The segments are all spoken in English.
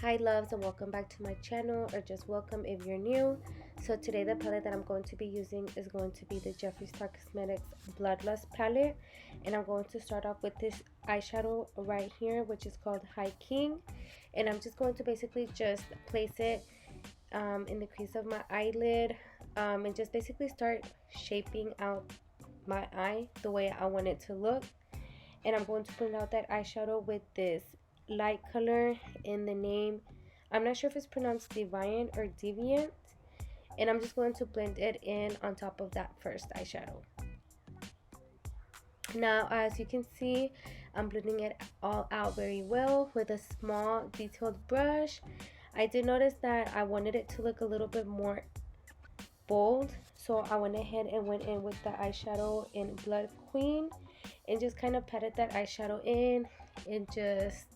Hi loves, and welcome back to my channel, or just welcome if you're new. So today the palette that I'm going to be using is going to be the Jeffree Star Cosmetics Bloodlust palette, and I'm going to start off with this eyeshadow right here, which is called High King, and I'm just going to basically just place it in the crease of my eyelid, and just basically start shaping out my eye the way I want it to look. And I'm going to blend out that eyeshadow with this light color in the name, I'm not sure if it's pronounced Deviant or Deviant, and I'm just going to blend it in on top of that first eyeshadow. Now as you can see, I'm blending it all out very well with a small detailed brush. I did notice that I wanted it to look a little bit more bold, so I went ahead and went in with the eyeshadow in Blood Queen and just kind of patted that eyeshadow in and just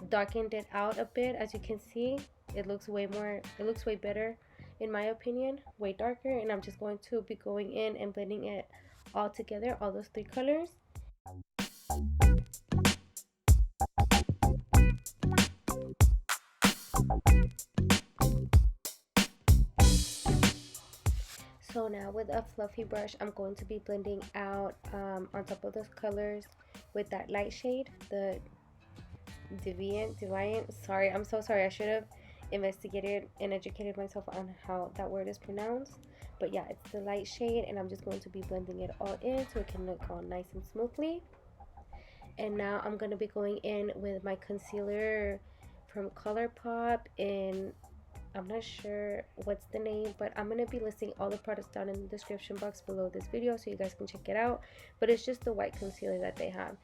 darkened it out a bit. As you can see, it looks way better in my opinion, way darker. And I'm just going to be going in and blending it all together, all those three colors. So now with a fluffy brush, I'm going to be blending out on top of those colors with that light shade, the Deviant. Sorry, I'm so sorry. I should have investigated and educated myself on how that word is pronounced. But yeah, it's the light shade, and I'm just going to be blending it all in so it can look all nice and smoothly. And now I'm going to be going in with my concealer from ColourPop, and I'm not sure what's the name, but I'm going to be listing all the products down in the description box below this video so you guys can check it out. But it's just the white concealer that they have.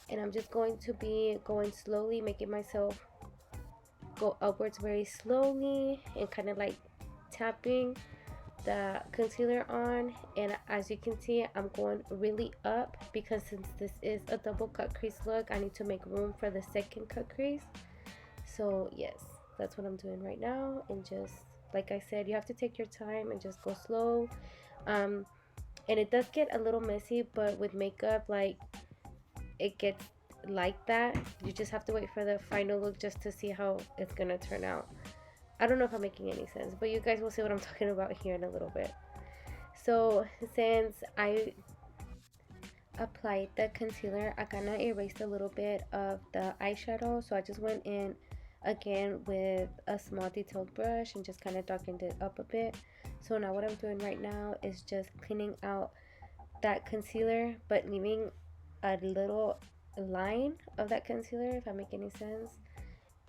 And I'm just going to be going slowly, making myself go upwards very slowly and kind of like tapping the concealer on. And as you can see, I'm going really up because since this is a double cut crease look, I need to make room for the second cut crease. So yes, that's what I'm doing right now. And just like I said, you have to take your time and just go slow. And it does get a little messy, but with makeup, like, it gets like that. You just have to wait for the final look just to see how it's gonna turn out. I don't know if I'm making any sense, but you guys will see what I'm talking about here in a little bit. So since I applied the concealer, I kind of erased a little bit of the eyeshadow, so I just went in again with a small detailed brush and just kind of darkened it up a bit. So now what I'm doing right now is just cleaning out that concealer, but leaving a little line of that concealer, if I make any sense,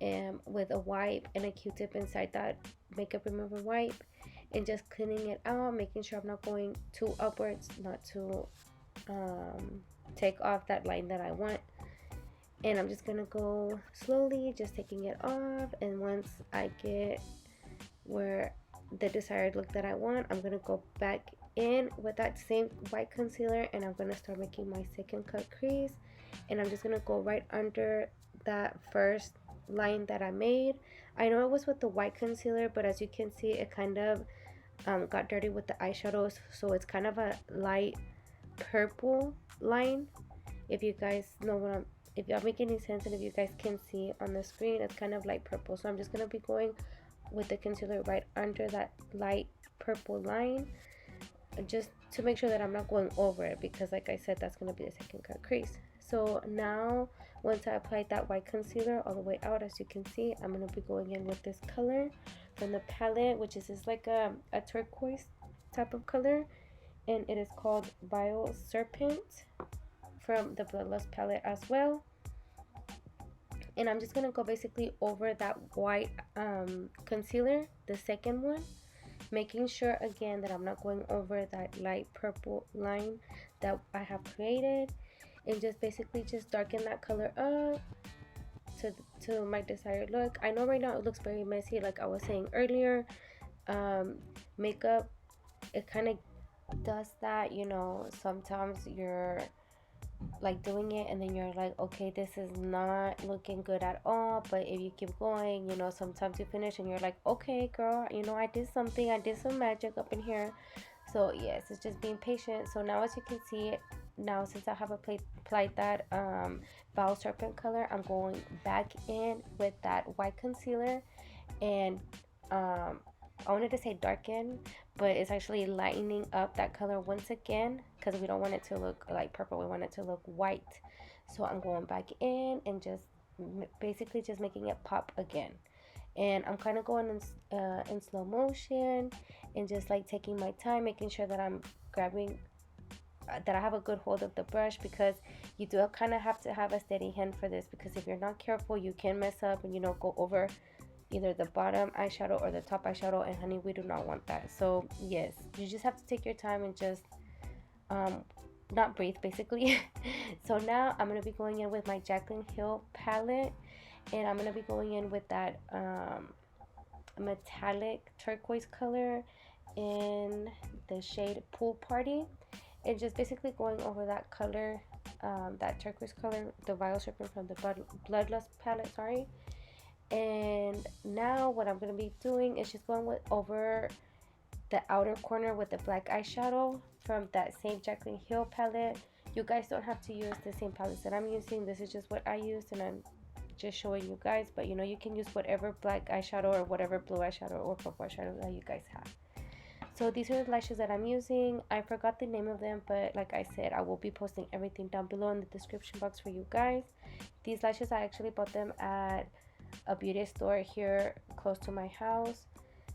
and with a wipe and a Q-tip inside that makeup remover wipe, and just cleaning it out, making sure I'm not going too upwards, not to take off that line that I want. And I'm just gonna go slowly, just taking it off, and once I get where the desired look that I want, I'm gonna go back in with that same white concealer, and I'm gonna start making my second cut crease. And I'm just gonna go right under that first line that I made. I know it was with the white concealer, but as you can see, it kind of got dirty with the eyeshadows, so it's kind of a light purple line. If you guys know what if y'all make any sense, and if you guys can see on the screen, it's kind of light purple. So I'm just gonna be going with the concealer right under that light purple line, just to make sure that I'm not going over it, because like I said, that's going to be the second cut crease. So now once I applied that white concealer all the way out, as you can see, I'm going to be going in with this color from the palette, which is like a turquoise type of color, and it is called Vile Serpent from the Bloodlust palette as well. And I'm just going to go basically over that white concealer, the second one, making sure again that I'm not going over that light purple line that I have created, and just basically just darken that color up to my desired look. I know right now it looks very messy, like I was saying earlier. Makeup, it kind of does that, you know. Sometimes you're like doing it and then you're like, okay, this is not looking good at all, but if you keep going, you know, sometimes you finish and you're like, okay girl, you know, I did something, I did some magic up in here. So yes, it's just being patient. So now as you can see, now since I have applied that Val Serpent color, I'm going back in with that white concealer, and I wanted to say darken, but it's actually lightening up that color once again, because we don't want it to look like purple, we want it to look white. So I'm going back in and just basically just making it pop again. And I'm kind of going in slow motion and just like taking my time, making sure that I'm grabbing, that I have a good hold of the brush, because you do kind of have to have a steady hand for this, because if you're not careful, you can mess up and, you know, go over either the bottom eyeshadow or the top eyeshadow, and honey, we do not want that. So yes, you just have to take your time and just not breathe, basically. So now I'm going to be going in with my Jaclyn Hill palette, and I'm going to be going in with that metallic turquoise color in the shade Pool Party, and just basically going over that color, that turquoise color, the Violet Serpent from the Bloodlust palette, sorry. And now what I'm going to be doing is just going over the outer corner with the black eyeshadow from that same Jaclyn Hill palette. You guys don't have to use the same palettes that I'm using. This is just what I used, and I'm just showing you guys. But you know, you can use whatever black eyeshadow or whatever blue eyeshadow or purple eyeshadow that you guys have. So these are the lashes that I'm using. I forgot the name of them, but like I said, I will be posting everything down below in the description box for you guys. These lashes, I actually bought them at a beauty store here close to my house,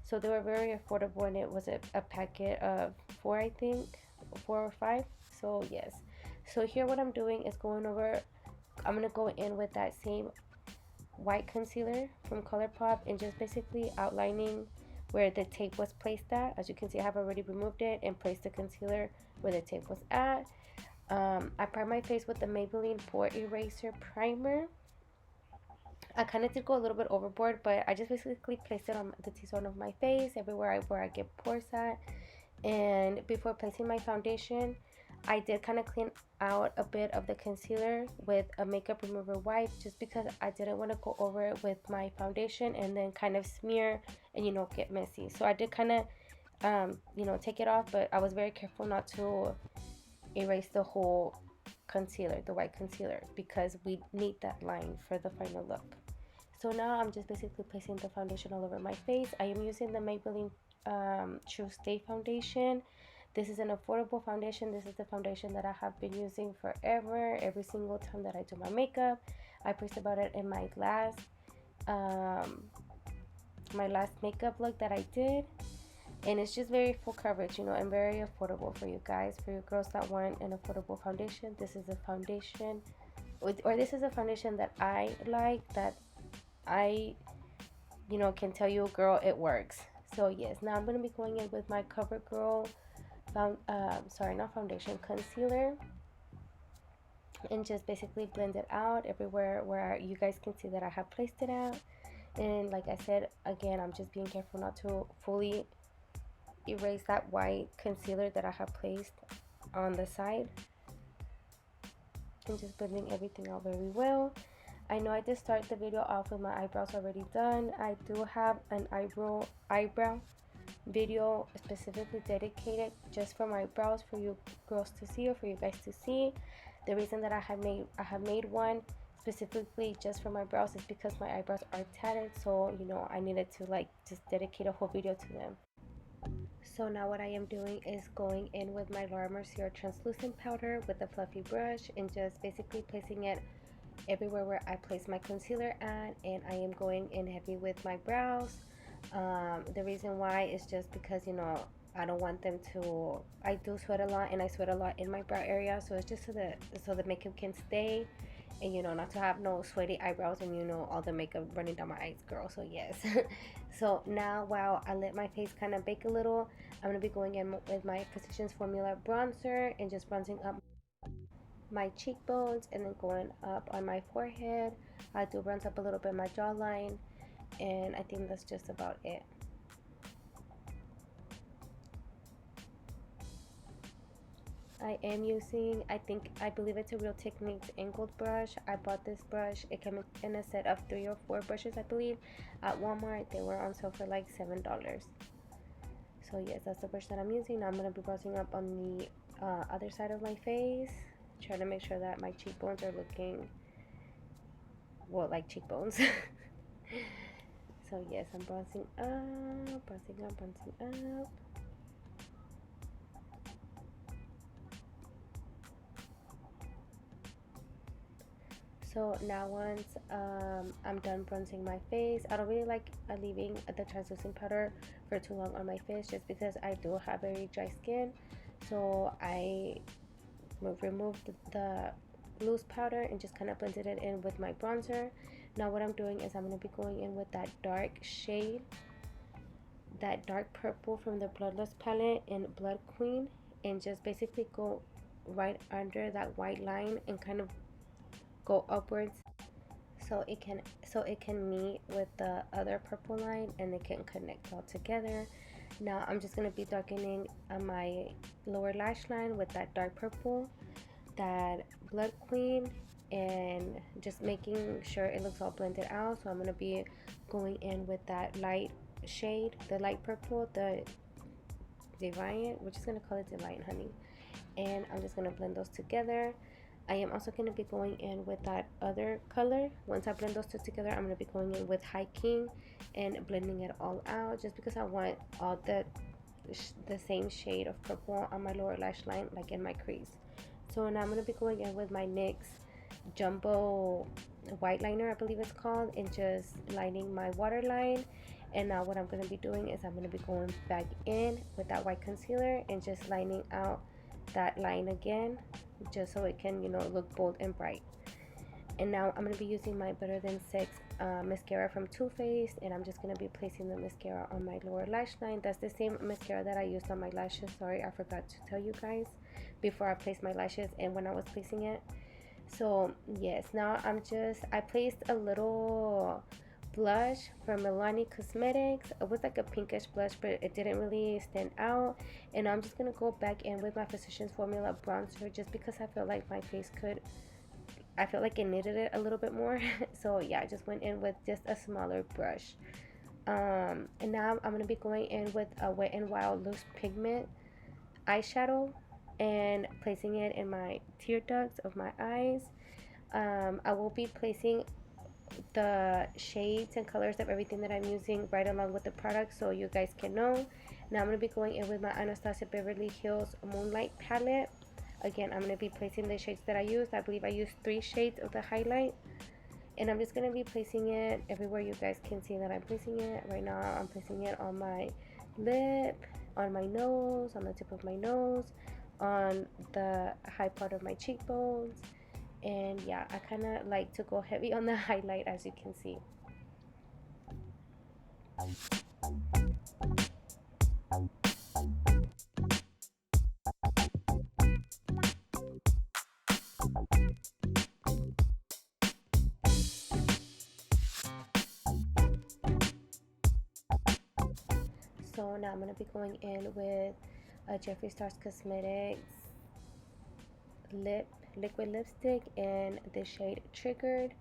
so they were very affordable, and it was a packet of 4, I think 4 or 5. So yes, so here what I'm doing is going over, I'm gonna go in with that same white concealer from ColourPop and just basically outlining where the tape was placed at. As you can see, I have already removed it and placed the concealer where the tape was at. I primed my face with the Maybelline Pore Eraser Primer. I kind of did go a little bit overboard, but I just basically placed it on the T-zone of my face, everywhere where I get pores at. And before placing my foundation, I did kind of clean out a bit of the concealer with a makeup remover wipe, just because I didn't want to go over it with my foundation and then kind of smear and, you know, get messy. So I did kind of, you know, take it off, but I was very careful not to erase the whole concealer, the white concealer, because we need that line for the final look. So now I'm just basically placing the foundation all over my face. I am using the Maybelline True Stay foundation. This is an affordable foundation. This is the foundation that I have been using forever, every single time that I do my makeup. I posted about it in my last makeup look that I did, and it's just very full coverage, you know, and very affordable for you guys, for you girls that want an affordable foundation. This is a foundation, or this is a foundation that I like, that I, you know, can tell you, girl, it works. So yes, now I'm going to be going in with my Covergirl concealer, and just basically blend it out everywhere where you guys can see that I have placed it out. And like I said, again, I'm just being careful not to fully erase that white concealer that I have placed on the side, and just blending everything out very well. I know I did start the video off with my eyebrows already done. I do have an eyebrow video specifically dedicated just for my brows, for you girls to see, or for you guys to see. The reason that I have made one specifically just for my brows is because my eyebrows are tatted, so you know, I needed to like just dedicate a whole video to them. So now what I am doing is going in with my Laura Mercier translucent powder with a fluffy brush, and just basically placing it everywhere where I place my concealer at, and I am going in heavy with my brows. The reason why is just because, you know, I don't want them to, I do sweat a lot, and I sweat a lot in my brow area, so it's just so the makeup can stay, and you know, not to have no sweaty eyebrows and, you know, all the makeup running down my eyes, girl. So yes. So now while I let my face kind of bake a little, I'm going to be going in with my Physicians Formula bronzer and just bronzing up my cheekbones, and then going up on my forehead. I do bronze up a little bit my jawline, and I think that's just about it. I am using, I believe it's a Real Techniques angled brush. I bought this brush. It came in a set of 3 or 4 brushes, I believe, at Walmart. They were on sale for like $7. So yes, that's the brush that I'm using. Now I'm going to be brushing up on the other side of my face, trying to make sure that my cheekbones are looking, well, like cheekbones. So yes, I'm bronzing up, bronzing up, bronzing up. So now once I'm done bronzing my face, I don't really like leaving the translucent powder for too long on my face, just because I do have very dry skin. So I removed the loose powder and just kind of blended it in with my bronzer. Now what I'm doing is I'm going to be going in with that dark shade, that dark purple from the Bloodlust palette in Blood Queen, and just basically go right under that white line and kind of go upwards so it can meet with the other purple line and it can connect all together. Now I'm just going to be darkening my lower lash line with that dark purple, that Blood Queen, and just making sure it looks all blended out. So I'm going to be going in with that light shade, the light purple, the Deviant. We're just going to call it Deviant, honey. And I'm just going to blend those together. I am also going to be going in with that other color. Once I blend those two together, I'm going to be going in with High King and blending it all out, just because I want all the same shade of purple on my lower lash line, like in my crease. So now I'm going to be going in with my NYX Jumbo White Liner, I believe it's called, and just lining my waterline. And now what I'm going to be doing is I'm going to be going back in with that white concealer and just lining out that line again, just so it can, you know, look bold and bright. And now I'm going to be using my Better Than Sex mascara from Too Faced, and I'm just going to be placing the mascara on my lower lash line. That's the same mascara that I used on my lashes. Sorry, I forgot to tell you guys before I placed my lashes and when I was placing it. So yes, now I placed a little blush from Milani Cosmetics. It was like a pinkish blush, but it didn't really stand out. And I'm just gonna go back in with my Physicians Formula bronzer, just because I felt like my face I felt like it needed it a little bit more. So yeah, I just went in with just a smaller brush. And now I'm gonna be going in with a Wet n Wild Loose Pigment eyeshadow and placing it in my tear ducts of my eyes. I will be placing the shades and colors of everything that I'm using right along with the product, so you guys can know. Now I'm going to be going in with my Anastasia Beverly Hills Moonlight palette. Again, I'm going to be placing the shades that I used. I believe I used 3 shades of the highlight, and I'm just going to be placing it everywhere you guys can see that I'm placing it. Right now I'm placing it on my lip, on my nose, on the tip of my nose, on the high part of my cheekbones. And yeah, I kind of like to go heavy on the highlight, as you can see. So now I'm going to be going in with a Jeffree Stars Cosmetics liquid lipstick in the shade Triggered.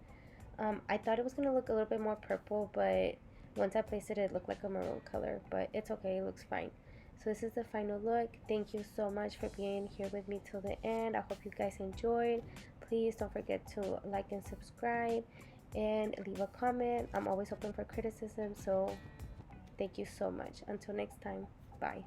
I thought it was going to look a little bit more purple, but once I placed it, it looked like a maroon color, but it's okay, it looks fine. So this is the final look. Thank you so much for being here with me till the end. I hope you guys enjoyed. Please don't forget to like and subscribe and leave a comment. I'm always open for criticism, so thank you so much. Until next time, bye.